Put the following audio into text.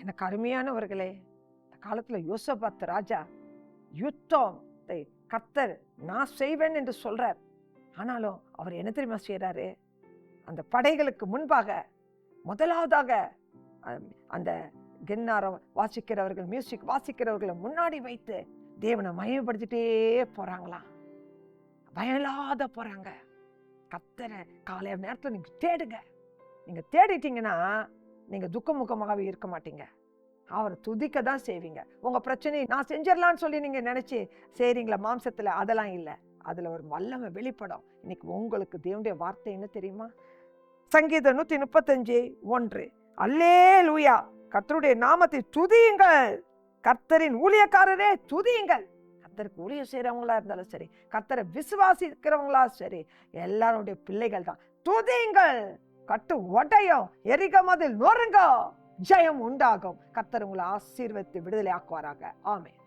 எனக்கு அருமையானவர்களே, இந்த காலத்துல யோசபாத் ராஜா யுத்தத்தை கர்த்தர் நான் செய்வேன் என்று சொல்றார். ஆனாலும் அவர் என்ன தெரியுமா செய்யறாரு? அந்த படைகளுக்கு முன்பாக முதலாவதாக அந்த கின்னாரம் வாசிக்கிறவர்கள், மியூசிக் வாசிக்கிறவர்களை முன்னாடி வைத்து தேவனை மயப்படுத்திட்டே போறாங்களாம். பயலாத போறாங்க. கர்த்தரை காலை நேரத்துல நீங்க தேடுங்க. நீங்க தேடிட்டீங்கன்னா நீங்க துக்கமுகமாகவே இருக்க மாட்டீங்க. அவரை துதிக்க தான் செய்வீங்க. உங்க பிரச்சனையை நான் செஞ்சிடலான்னு சொல்லி நீங்க நினைச்சு செய்றீங்களா மாம்சத்துல? அதெல்லாம் இல்லை. அதுல ஒரு வல்லமை வெளிப்படும். இன்னைக்கு உங்களுக்கு தேவனுடைய வார்த்தை என்ன தெரியுமா? சங்கீதம் 135:1, அல்லேலூயா, கர்த்தருடைய நாமத்தை துதியுங்கள், கர்த்தரின் ஊழியக்காரரே துதியுங்கள். கர்த்தருக்கு ஊழியம் செய்யறவங்களா இருந்தாலும் சரி, கர்த்தரை விசுவாசிக்கிறவங்களா சரி, எல்லாருடைய பிள்ளைகள் தான். துதியுங்கள், கட்டு ஒடையும், எரிக மதில் நொறுங்க, ஜெயம் உண்டாகும். கர்த்தர் உங்களை ஆசீர்வதித்து விடுதலை ஆக்குவாராக. ஆமென்.